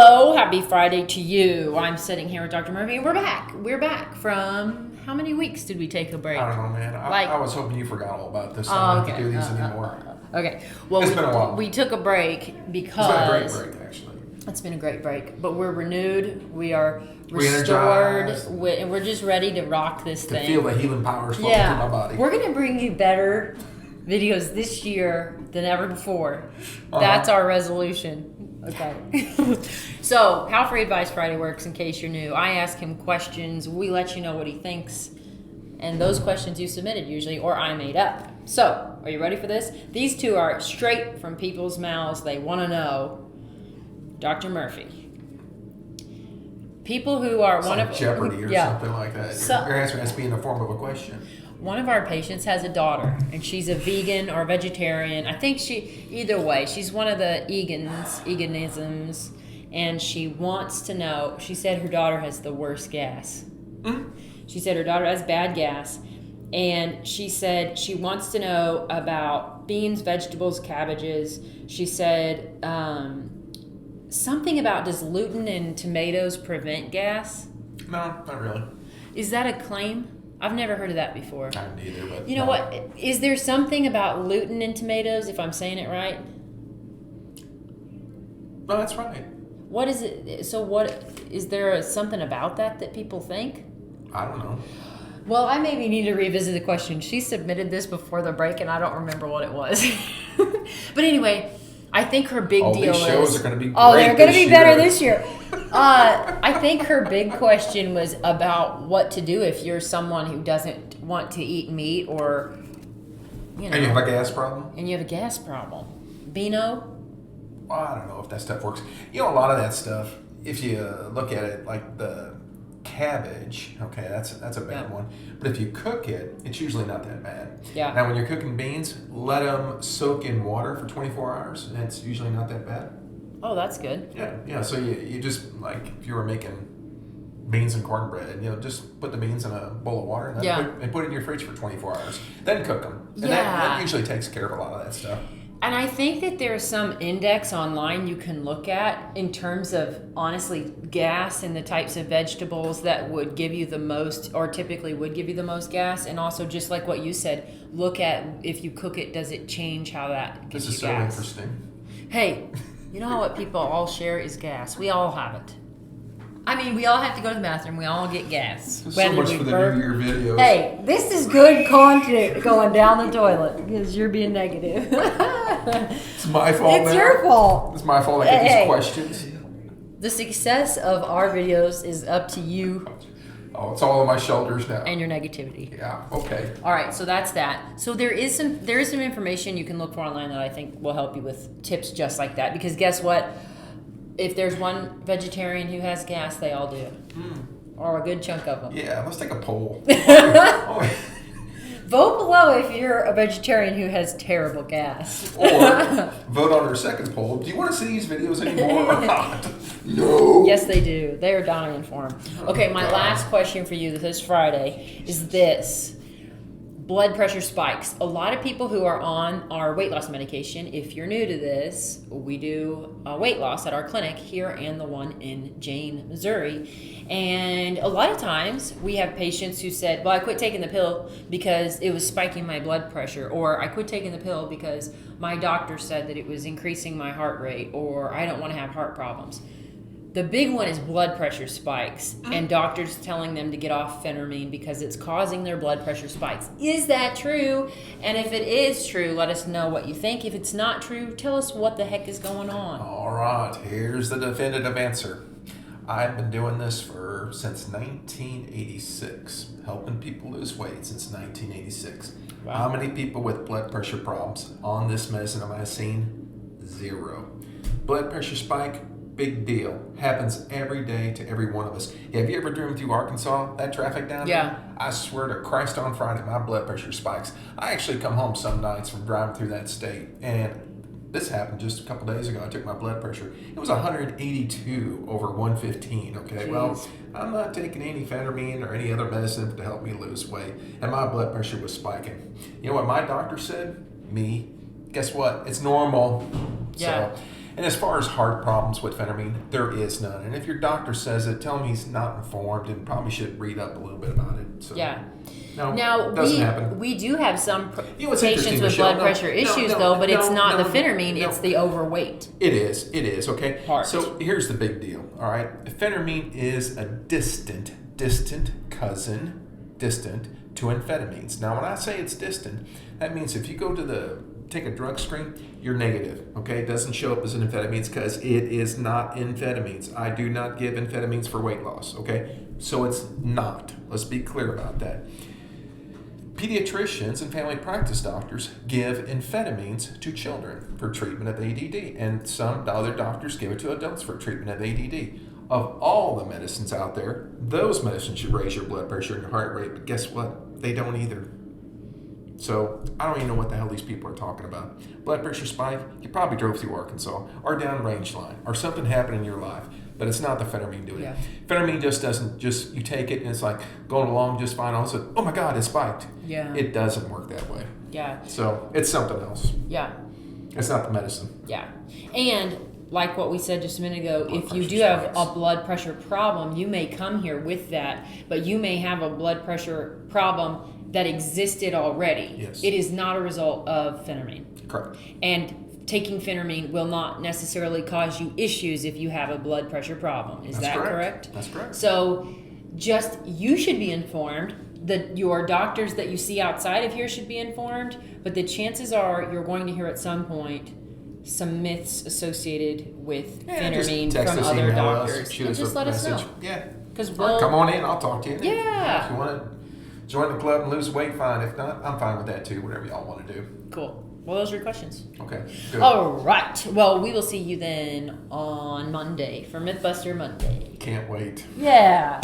Hello, happy Friday to you. I'm sitting here with Dr. Murphy, and we're back. We're back from, how many weeks did we take a break? I don't know, man. I was hoping you forgot all about this. I don't have to do these anymore. Okay. Well, it's been a while. We took a break because... It's been a great break, actually. It's been a great break, but we're renewed. We are restored, and we're just ready to rock this thing. To feel the healing powers flowing through my body. We're going to bring you better videos this year than ever before. That's our resolution. Okay. So, how Free Advice Friday works, in case you're new. I ask him questions. We let you know what he thinks. And those questions you submitted usually, or I made up. So, are you ready for this? These two are straight from people's mouths. They want to know. Dr. Murphy. People who are it's Jeopardy or something like that. Your answer has to be in the form of a question. One of our patients has a daughter, and she's a vegan or vegetarian. I think either way, she's one of the eganisms, and she wants to know, she said her daughter has the worst gas. Mm-hmm. She said her daughter has bad gas, and she said she wants to know about beans, vegetables, cabbages. She said something about, does gluten in tomatoes prevent gas? No, not really. Is that a claim? I've never heard of that before. I haven't either, but... You know what? Is there something about gluten in tomatoes, if I'm saying it right? No, that's right. What is it? So what... Is there something about that people think? I don't know. Well, I maybe need to revisit the question. She submitted this before the break, and I don't remember what it was. But anyway, I think her big deal is... These shows are going to be great. Oh, they're going to be better this year. I think her big question was about what to do if you're someone who doesn't want to eat meat, or, you know. And you have a gas problem? And you have a gas problem. Beano? Well, I don't know if that stuff works. You know, a lot of that stuff, if you look at it, like the cabbage, okay, that's a bad one. But if you cook it, it's usually not that bad. Yeah. Now, when you're cooking beans, let them soak in water for 24 hours, and it's usually not that bad. Oh, that's good. Yeah. So you just, like, if you were making beans and cornbread, just put the beans in a bowl of water and put it in your fridge for 24 hours. Then cook them. And that usually takes care of a lot of that stuff. And I think that there's some index online you can look at in terms of, honestly, gas and the types of vegetables that would give you the most, or typically would give you the most gas. And also, just like what you said, look at if you cook it, does it change how that gives you gas? This is so interesting. Hey, you know what people all share is gas. We all have it. I mean, we all have to go to the bathroom. We all get gas. So much for the New Year videos. Hey, this is good content going down the toilet because you're being negative. It's my fault. It's your fault. It's my fault I get these questions. The success of our videos is up to you. Oh, it's all on my shoulders now. And your negativity. Yeah, okay. All right, so that's that. So there is some information you can look for online that I think will help you with tips just like that. Because guess what? If there's one vegetarian who has gas, they all do. Or a good chunk of them. Yeah, let's take a poll. Vote below if you're a vegetarian who has terrible gas. Or vote on our second poll. Do you want to see these videos anymore or not? No. Yes, they do. They are dying for them. Okay, my last question for you this Friday is this. Blood pressure spikes. A lot of people who are on our weight loss medication, if you're new to this, we do weight loss at our clinic here and the one in Jane, Missouri. And a lot of times we have patients who said, well, I quit taking the pill because it was spiking my blood pressure, or I quit taking the pill because my doctor said that it was increasing my heart rate, or I don't want to have heart problems. The big one is blood pressure spikes, and doctors telling them to get off phentermine because it's causing their blood pressure spikes. Is that true? And if it is true, let us know what you think. If it's not true, tell us what the heck is going on. All right, here's the definitive answer. I've been doing this since 1986, helping people lose weight since 1986. Wow. How many people with blood pressure problems on this medicine have I seen? 0. Blood pressure spike, big deal. Happens every day to every one of us. Have you ever driven through Arkansas, that traffic down there? Yeah. I swear to Christ on Friday, my blood pressure spikes. I actually come home some nights from driving through that state, and this happened just a couple days ago. I took my blood pressure. It was 182 over 115, okay? Jeez. Well, I'm not taking any phentermine or any other medicine to help me lose weight, and my blood pressure was spiking. You know what my doctor said? Me. Guess what? It's normal. Yeah. So, And as far as heart problems with phentermine, there is none. And if your doctor says it, tell him he's not informed and probably should read up a little bit about it. So, Yeah. no, Now, it doesn't happen. we do have some what's patients interesting, with Michelle? blood pressure issues, though, but it's not the phentermine, no. it's the overweight. It is, okay? Part. So here's the big deal, all right? Phentermine is a distant cousin, to amphetamines. Now, when I say it's distant, that means if you go to take a drug screen, you're negative, okay? It doesn't show up as an amphetamines because it is not amphetamines. I do not give amphetamines for weight loss, okay? So it's not. Let's be clear about that. Pediatricians and family practice doctors give amphetamines to children for treatment of ADD, and some other doctors give it to adults for treatment of ADD. Of all the medicines out there, those medicines should raise your blood pressure and your heart rate, but guess what? They don't either. So I don't even know what the hell these people are talking about. Blood pressure spike, you probably drove through Arkansas, or down range line, or something happened in your life, but it's not the phentermine doing it. Phentermine just doesn't, you take it and it's like going along just fine, all of a sudden, oh my God, it spiked. Yeah. It doesn't work that way. Yeah. So it's something else. Yeah. It's not the medicine. Yeah. And like what we said just a minute ago, Blood if you pressure do have spikes. a blood pressure problem, you may come here with that, but you may have a blood pressure problem that existed already. Yes. It is not a result of phentermine. Correct. And taking phentermine will not necessarily cause you issues if you have a blood pressure problem. Is that correct? That's correct. So just you should be informed. Your doctors that you see outside of here should be informed, but the chances are you're going to hear at some point some myths associated with phentermine just text from us, other email doctors. us, shoot And us just a let us message. know. Yeah. Because All right, come on in. I'll talk to you. Yeah. If you want to join the club and lose weight, fine. If not, I'm fine with that too. Whatever y'all want to do. Cool. Well, those are your questions. Okay. Good. All right. Well, we will see you then on Monday for Mythbuster Monday. Can't wait. Yeah.